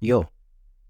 Yo,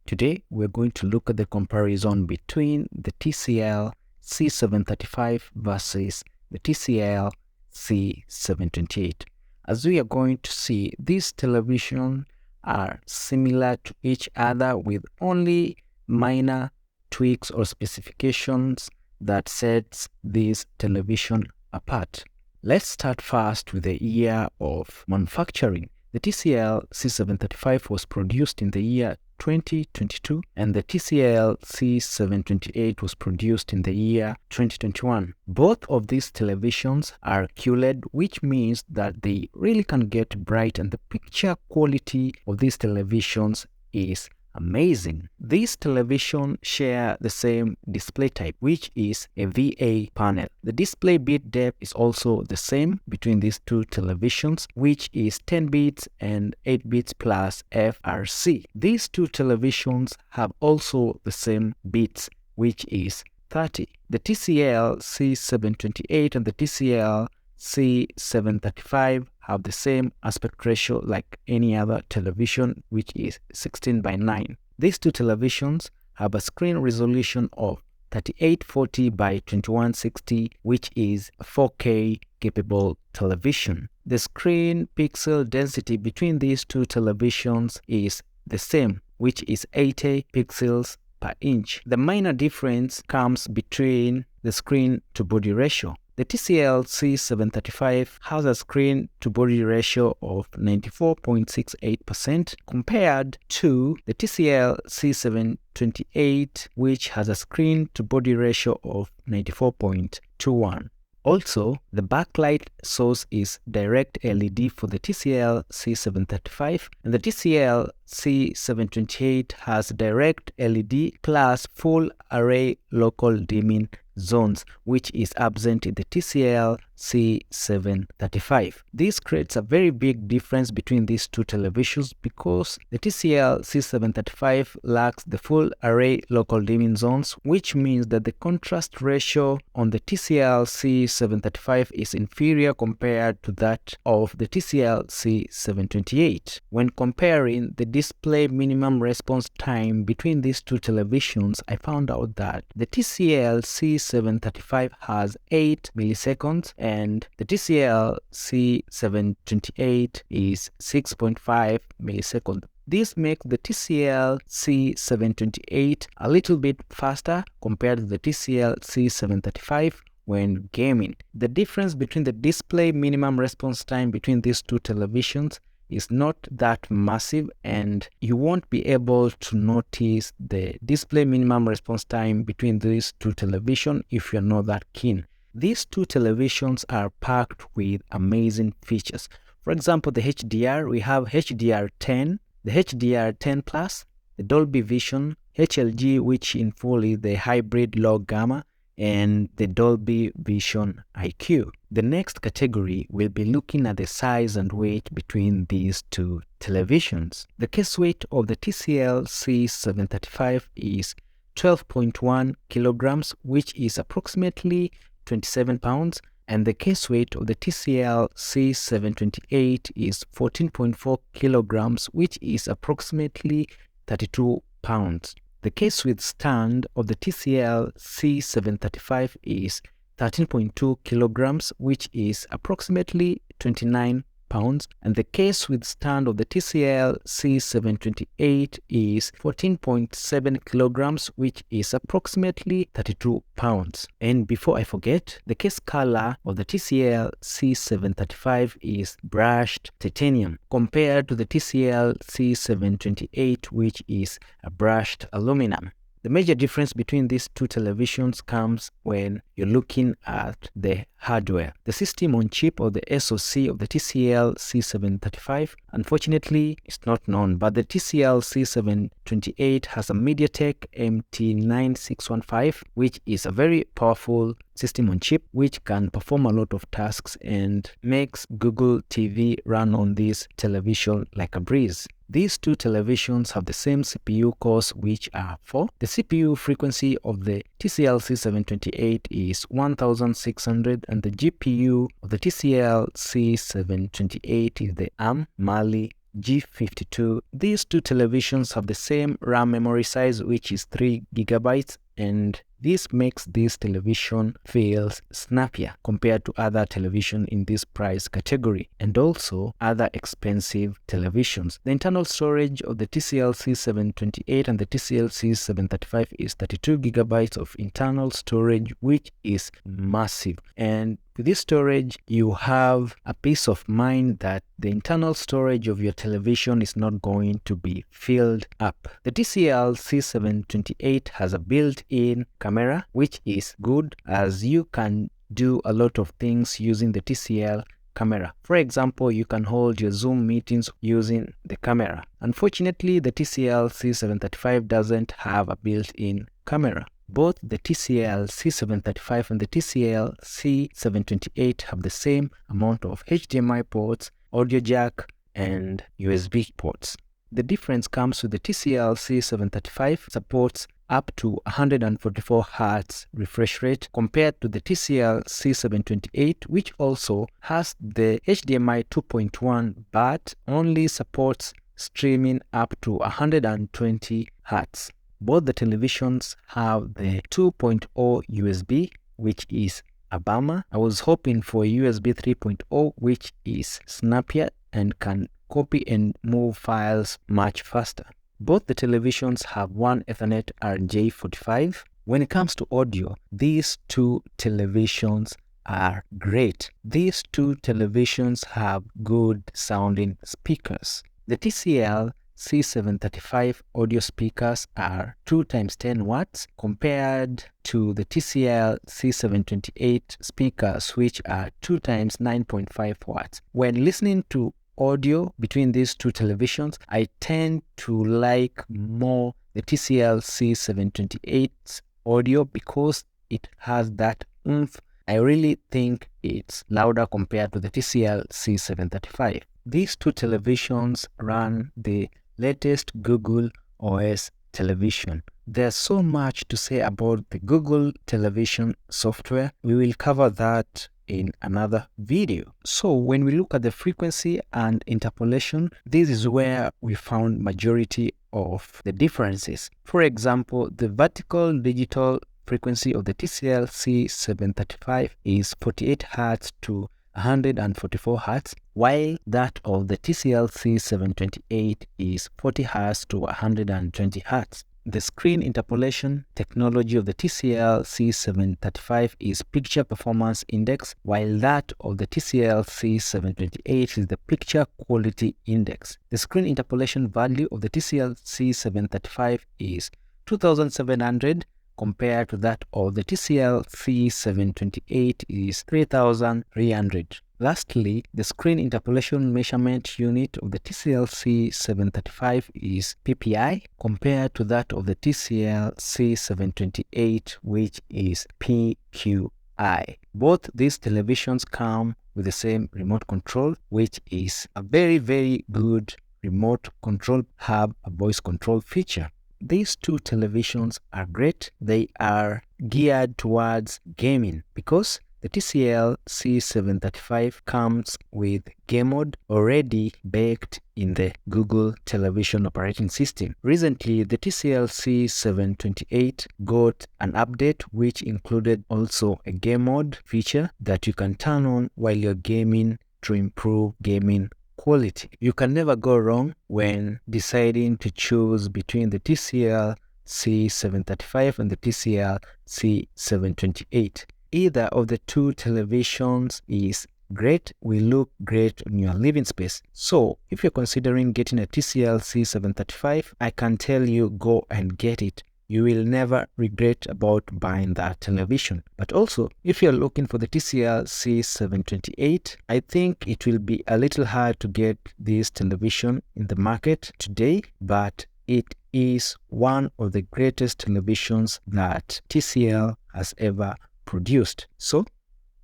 today we're going to look at the comparison between the TCL C735 versus the TCL C728. As we are going to see, these televisions are similar to each other with only minor tweaks or specifications that sets this television apart. Let's start first with the year of manufacturing. The TCL C735 was produced in the year 2022 and the TCL C728 was produced in the year 2021. Both of these televisions are QLED, which means that they really can get bright and the picture quality of these televisions is amazing. These televisions share the same display type, which is a VA panel. The display bit depth is also the same between these two televisions, which is 10 bits and 8 bits plus FRC. These two televisions have also the same bits, which is 30. The TCL C728 and the TCL C735 have the same aspect ratio like any other television, which is 16:9. These two televisions have a screen resolution of 3840 by 2160, which is a 4K capable television. The screen pixel density between these two televisions is the same, which is 80 pixels per inch. The minor difference comes between the screen to body ratio. The TCL C735 has a screen to body ratio of 94.68% compared to the TCL C728, which has a screen to body ratio of 94.21%. Also, the backlight source is direct LED for the TCL C735 and the TCL C728 has direct LED plus full array local dimming zones, which is absent in the TCL C735. This creates a very big difference between these two televisions because the TCL C735 lacks the full array local dimming zones, which means that the contrast ratio on the TCL C735 is inferior compared to that of the TCL C728. When comparing the display minimum response time between these two televisions, I found out that the TCL C735 has 8 milliseconds and the TCL C728 is 6.5 milliseconds. This makes the TCL C728 a little bit faster compared to the TCL C735 when gaming. The difference between the display minimum response time between these two televisions is not that massive and you won't be able to notice the display minimum response time between these two televisions if you're not that keen. These two televisions are packed with amazing features. For example, the HDR, we have HDR10, the HDR10 Plus, the Dolby Vision, HLG, which in full is the hybrid log gamma, and the Dolby Vision IQ. The next category will be looking at the size and weight between these two televisions. The case weight of the TCL C735 is 12.1 kilograms, which is approximately 27 pounds, and the case weight of the TCL C728 is 14.4 kilograms, which is approximately 32 pounds. The case width stand of the TCL C735 is 13.2 kilograms, which is approximately 29 pounds, and the case width stand of the TCL C728 is 14.7 kilograms, which is approximately 32 pounds. And before I forget, the case color of the TCL C735 is brushed titanium compared to the TCL C728, which is a brushed aluminum. The major difference between these two televisions comes when you're looking at the hardware. The system on chip or the SoC of the TCL C735 unfortunately is not known, but the TCL C728 has a MediaTek MT9615, which is a very powerful system on chip which can perform a lot of tasks and makes Google TV run on this television like a breeze. These two televisions have the same CPU cores, which are 4. The CPU frequency of the TCL C728 is 1600 and the GPU of the TCL C728 is the ARM Mali G52. These two televisions have the same RAM memory size, which is 3 GB, and this makes this television feels snappier compared to other television in this price category and also other expensive televisions. The internal storage of the TCL C728 and the TCL C735 is 32 GB of internal storage, which is massive. And with this storage, you have a peace of mind that the internal storage of your television is not going to be filled up. The TCL C728 has a built-in camera, which is good as you can do a lot of things using the TCL camera. For example, you can hold your Zoom meetings using the camera. Unfortunately, the TCL C735 doesn't have a built-in camera. Both the TCL C735 and the TCL C728 have the same amount of HDMI ports, audio jack, and USB ports. The difference comes with the TCL C735 supports up to 144 Hz refresh rate compared to the TCL C728, which also has the HDMI 2.1 but only supports streaming up to 120 Hz. Both the televisions have the 2.0 USB, which is a bummer. I was hoping for USB 3.0, which is snappier and can copy and move files much faster. Both the televisions have one Ethernet RJ45. When it comes to audio, these two televisions are great. These two televisions have good sounding speakers. The TCL C735 audio speakers are 2 × 10 watts compared to the TCL C728 speakers, which are 2 × 9.5 watts. When listening to audio between these two televisions, I tend to like more the TCL C728's audio because it has that oomph. I really think it's louder compared to the TCL C735. These two televisions run the latest Google OS television. There's so much to say about the Google television software. We will cover that in another video. So when we look at the frequency and interpolation, this is where we found majority of the differences. For example, the vertical digital frequency of the TCL C735 is 48 Hz to 144 Hz, while that of the TCL C728 is 40 Hz to 120 Hz. The screen interpolation technology of the TCL C735 is Picture Performance Index, while that of the TCL C728 is the Picture Quality Index. The screen interpolation value of the TCL C735 is 2700 compared to that of the TCL C728 is 3300. Lastly, the screen interpolation measurement unit of the TCL C735 is PPI compared to that of the TCL C728, which is PQI. Both these televisions come with the same remote control, which is a very good remote control, have a voice control feature. These two televisions are great. They are geared towards gaming because the TCL C735 comes with game mode already baked in the Google television operating system. Recently, the TCL C728 got an update which included also a game mode feature that you can turn on while you're gaming to improve gaming quality. You can never go wrong when deciding to choose between the TCL C735 and the TCL C728. Either of the two televisions is great, will look great in your living space. So if you're considering getting a TCL C735, I can tell you go and get it. You will never regret about buying that television. But also, if you're looking for the TCL C728, I think it will be a little hard to get this television in the market today, but it is one of the greatest televisions that TCL has ever produced. So,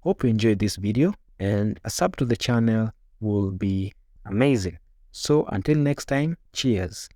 hope you enjoyed this video, and a sub to the channel will be amazing. So, until next time, cheers.